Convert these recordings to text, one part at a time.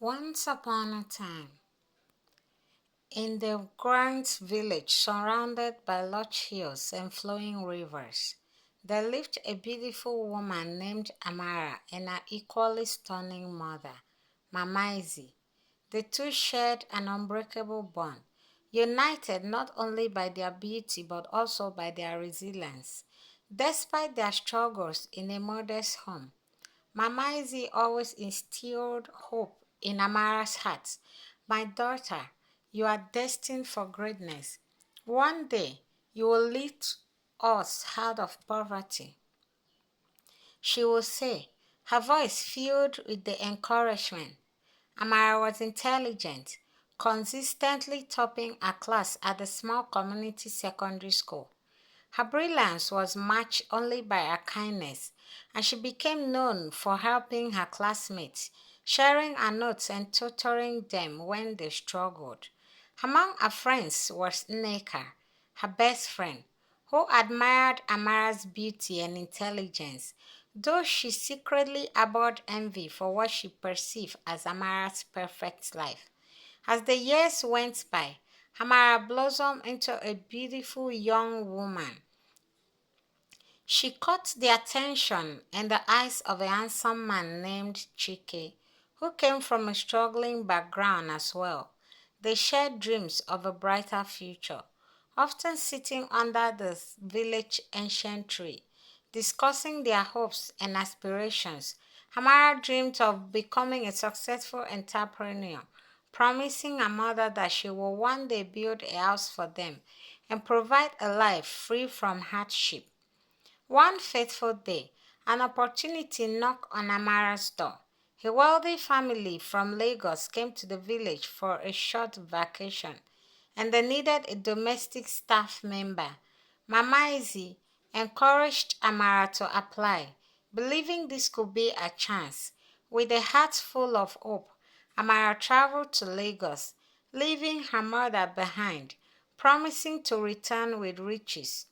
Once upon a time, in the grand village surrounded by lush hills and flowing rivers, there lived a beautiful woman named Amara and her equally stunning mother, Mama Izzy. The two shared an unbreakable bond, united not only by their beauty but also by their resilience. Despite their struggles in a modest home, Mama Izzy always instilled hope in Amara's heart. My daughter, you are destined for greatness. One day, you will lead us out of poverty, she will say, her voice filled with the encouragement. Amara was intelligent, consistently topping her class at the small community secondary school. Her brilliance was matched only by her kindness, and she became known for helping her classmates, sharing her notes and tutoring them when they struggled. Among her friends was Nneka, her best friend, who admired Amara's beauty and intelligence, though she secretly abhorred envy for what she perceived as Amara's perfect life. As the years went by, Amara blossomed into a beautiful young woman. She caught the attention and the eyes of a handsome man named Chike, who came from a struggling background as well. They shared dreams of a brighter future, often sitting under the village ancient tree, discussing their hopes and aspirations. Hamara dreamed of becoming a successful entrepreneur, promising her mother that she will one day build a house for them and provide a life free from hardship. One fateful day, an opportunity knocked on Amara's door. A wealthy family from Lagos came to the village for a short vacation, and they needed a domestic staff member. Mama Izzy encouraged Amara to apply, believing this could be a chance. With a heart full of hope, Amara traveled to Lagos, leaving her mother behind, promising to return with riches.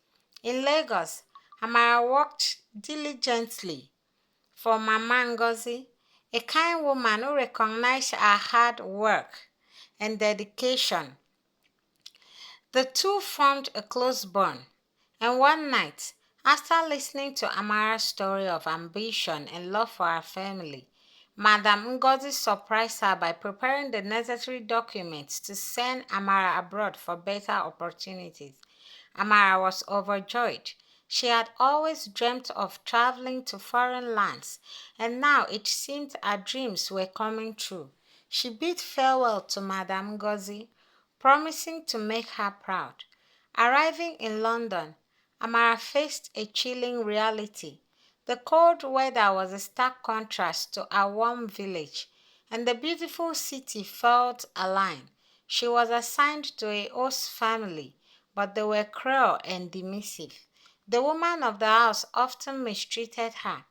In Lagos, Amara worked diligently for Mama Ngozi, a kind woman who recognized her hard work and dedication. The two formed a close bond, and one night, after listening to Amara's story of ambition and love for her family, Madam Ngozi surprised her by preparing the necessary documents to send Amara abroad for better opportunities. Amara was overjoyed. She had always dreamt of traveling to foreign lands, and now it seemed her dreams were coming true. She bid farewell to Madame Ngozi, promising to make her proud. Arriving in London, Amara faced a chilling reality. The cold weather was a stark contrast to our warm village, and the beautiful city felt alien. She was assigned to a host family, but they were cruel and dismissive. The woman of the house often mistreated her,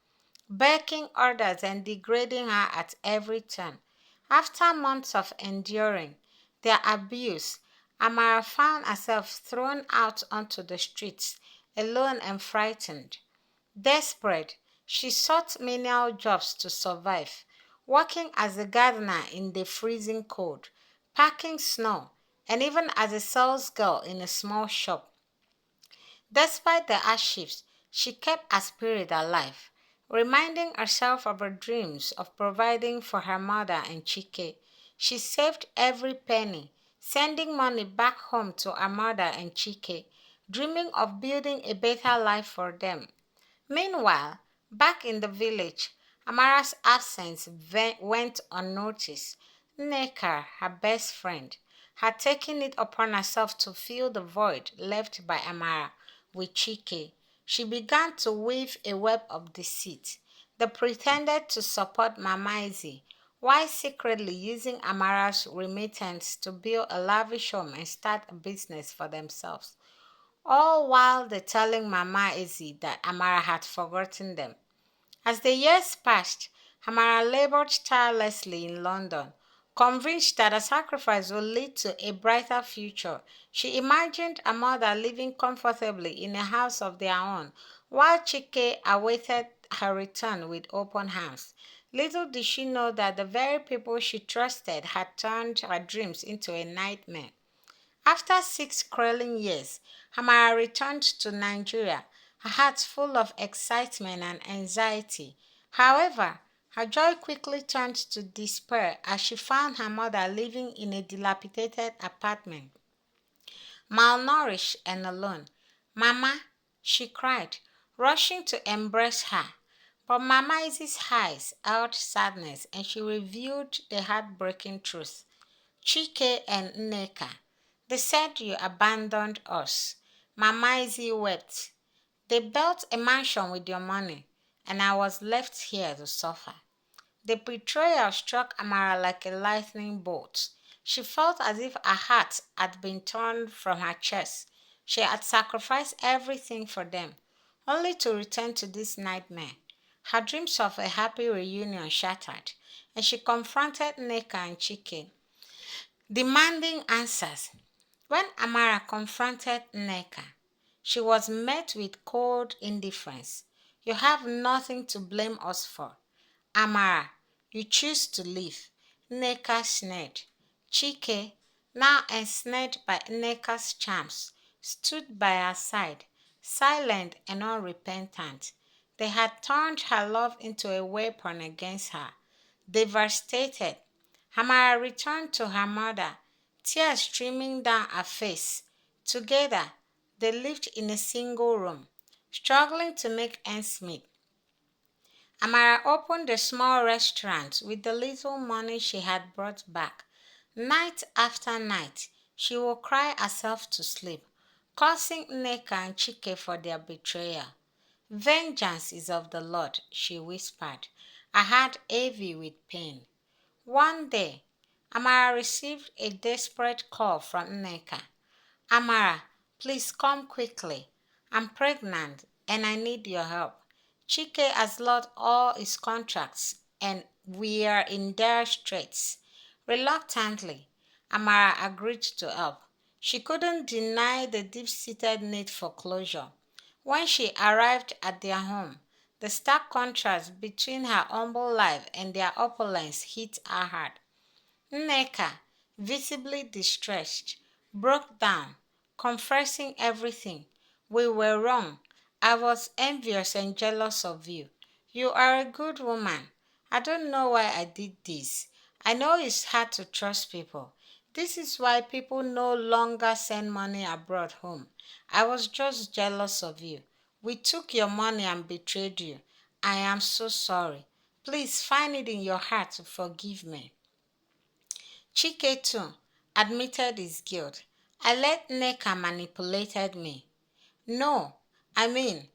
barking orders and degrading her at every turn. After months of enduring their abuse, Amara found herself thrown out onto the streets, alone and frightened. Desperate, she sought menial jobs to survive, working as a gardener in the freezing cold, packing snow, and even as a salesgirl in a small shop. Despite the hardships, she kept her spirit alive, reminding herself of her dreams of providing for her mother and Chike. She saved every penny, sending money back home to her mother and Chike, dreaming of building a better life for them. Meanwhile, back in the village, Amara's absence went unnoticed. Nneka, her best friend, had taken it upon herself to fill the void left by Amara with Chike. She began to weave a web of deceit. They pretended to support Mama Izzy, while secretly using Amara's remittance to build a lavish home and start a business for themselves, all while they telling Mama Izzy that Amara had forgotten them. As the years passed, Amara labored tirelessly in London, convinced that a sacrifice would lead to a brighter future. She imagined a mother living comfortably in a house of their own, while Chike awaited her return with open arms. Little did she know that the very people she trusted had turned her dreams into a nightmare. After 6 grueling years, Hamara returned to Nigeria, her heart full of excitement and anxiety. However, her joy quickly turned to despair as she found her mother living in a dilapidated apartment, malnourished and alone. Mama, she cried, rushing to embrace her. But Mama Isy's eyes held sadness and she revealed the heartbreaking truth. Chike and Nneka, they said you abandoned us. Mama Izzy wept. They built a mansion with your money, and I was left here to suffer. The betrayal struck Amara like a lightning bolt. She felt as if her heart had been torn from her chest. She had sacrificed everything for them, only to return to this nightmare. Her dreams of a happy reunion shattered, and she confronted Nneka and Chike, demanding answers. When Amara confronted Nneka, she was met with cold indifference. You have nothing to blame us for. Amara, you choose to leave. Nneka sneered. Chike, now ensnared by Nneka's charms, stood by her side, silent and unrepentant. They had turned her love into a weapon against her. Devastated, Amara returned to her mother, tears streaming down her face. Together, they lived in a single room, struggling to make ends meet. Amara opened a small restaurant with the little money she had brought back. Night after night, she would cry herself to sleep, cursing Nneka and Chike for their betrayal. Vengeance is of the Lord, she whispered, her heart heavy with pain. One day, Amara received a desperate call from Nneka. Amara, please come quickly. I'm pregnant and I need your help. Chike has lost all his contracts and we are in dire straits. Reluctantly, Amara agreed to help. She couldn't deny the deep seated need for closure. When she arrived at their home, the stark contrast between her humble life and their opulence hit her hard. Nneka, visibly distressed, broke down, confessing everything. We were wrong. I was envious and jealous of you. You are a good woman. I don't know why I did this. I know it's hard to trust people. This is why people no longer send money abroad home. I was just jealous of you. We took your money and betrayed you. I am so sorry. Please find it in your heart to forgive me. Chike too admitted his guilt. I let Neka manipulated me. No, I mean,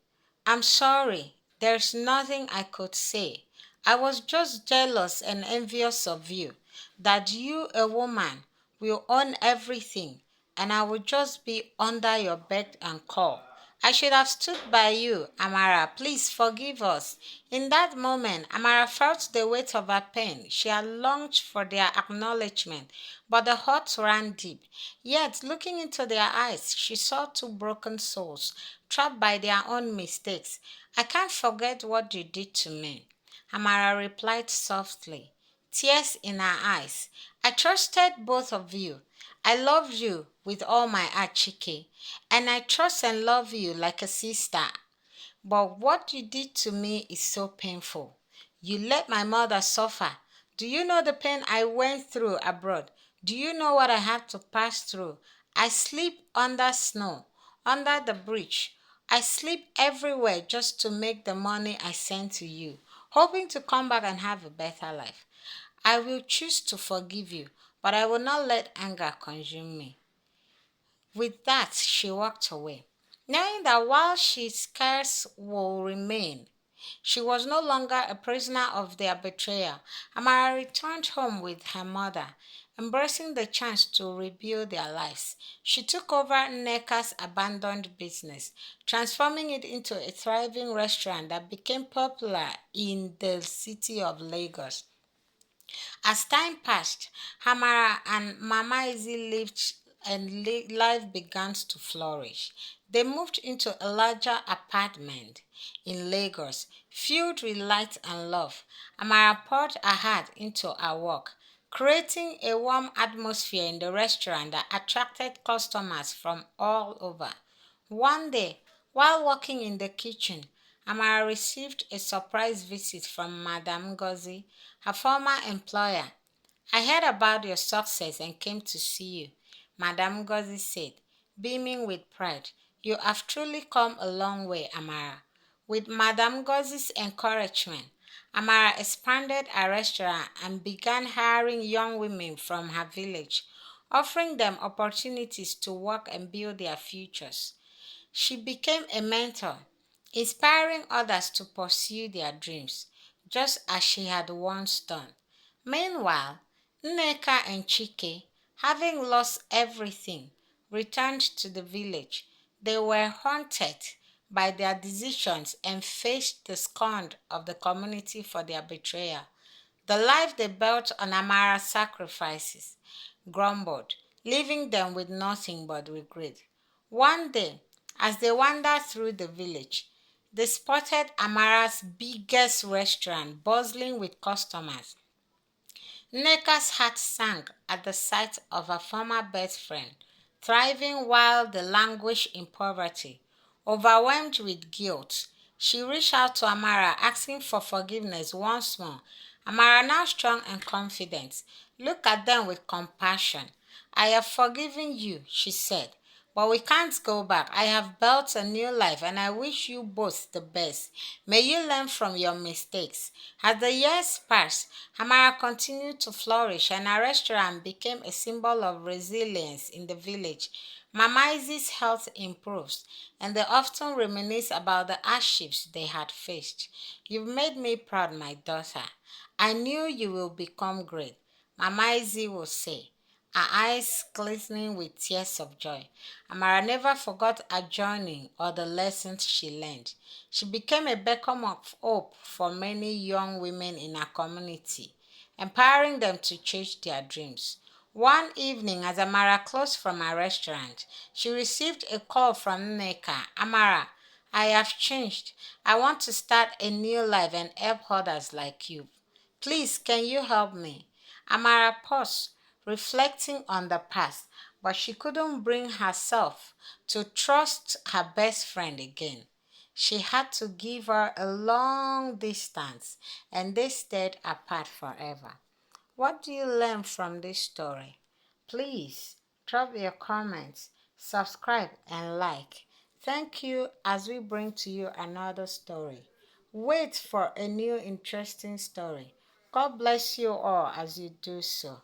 I'm sorry. There's nothing I could say. I was just jealous and envious of you, that you, a woman, will own everything, and I will just be under your beck and call. I should have stood by you, Amara. Please forgive us. In that moment, Amara felt the weight of her pain. She had longed for their acknowledgement, but the heart ran deep. Yet, looking into their eyes, she saw two broken souls, trapped by their own mistakes. I can't forget what you did to me. Amara replied softly, tears in her eyes. I trusted both of you. I loved you with all my heart, Chike, and I trust and love you like a sister. But what you did to me is so painful. You let my mother suffer. Do you know the pain I went through abroad? Do you know what I had to pass through? I sleep under snow, under the bridge. I sleep everywhere just to make the money I send to you, hoping to come back and have a better life. I will choose to forgive you, but I will not let anger consume me. With that, she walked away, knowing that while she scarce will remain, she was no longer a prisoner of their betrayal. Amara returned home with her mother, embracing the chance to rebuild their lives. She took over Nneka's abandoned business, transforming it into a thriving restaurant that became popular in the city of Lagos. As time passed, Hamara and Mama Izzy lived and life began to flourish. They moved into a larger apartment in Lagos, filled with light and love. Amara poured her heart into her work, creating a warm atmosphere in the restaurant that attracted customers from all over. One day, while working in the kitchen, Amara received a surprise visit from Madame Ngozi, her former employer. I heard about your success and came to see you, Madame Ngozi said, beaming with pride. You have truly come a long way, Amara. With Madame Ngozi's encouragement, Amara expanded her restaurant and began hiring young women from her village, offering them opportunities to work and build their futures. She became a mentor, inspiring others to pursue their dreams, just as she had once done. Meanwhile, Nneka and Chike, having lost everything, returned to the village. They were haunted by their decisions and faced the scorn of the community for their betrayal. The life they built on Amara's sacrifices grumbled, leaving them with nothing but regret. One day, as they wandered through the village, they spotted Amara's biggest restaurant buzzing with customers. Nneka's heart sank at the sight of her former best friend, thriving while they languished in poverty. Overwhelmed with guilt, she reached out to Amara, asking for forgiveness once more. Amara, now strong and confident, looked at them with compassion. I have forgiven you, she said, but we can't go back. I have built a new life and I wish you both the best. May you learn from your mistakes. As the years passed, Hamara continued to flourish and her restaurant became a symbol of resilience in the village. Mama Izzy's health improves and they often reminisce about the hardships they had faced. You've made me proud, my daughter. I knew you will become great, Mama Izzy will say, her eyes glistening with tears of joy. Amara never forgot her journey or the lessons she learned. She became a beacon of hope for many young women in her community, empowering them to chase their dreams. One evening, as Amara closed from her restaurant, she received a call from Nneka. Amara, I have changed. I want to start a new life and help others like you. Please, can you help me? Amara paused, reflecting on the past, but she couldn't bring herself to trust her best friend again. She had to give her a long distance, and they stayed apart forever. What do you learn from this story? Please drop your comments, subscribe, and like. Thank you as we bring to you another story. Wait for a new interesting story. God bless you all as you do so.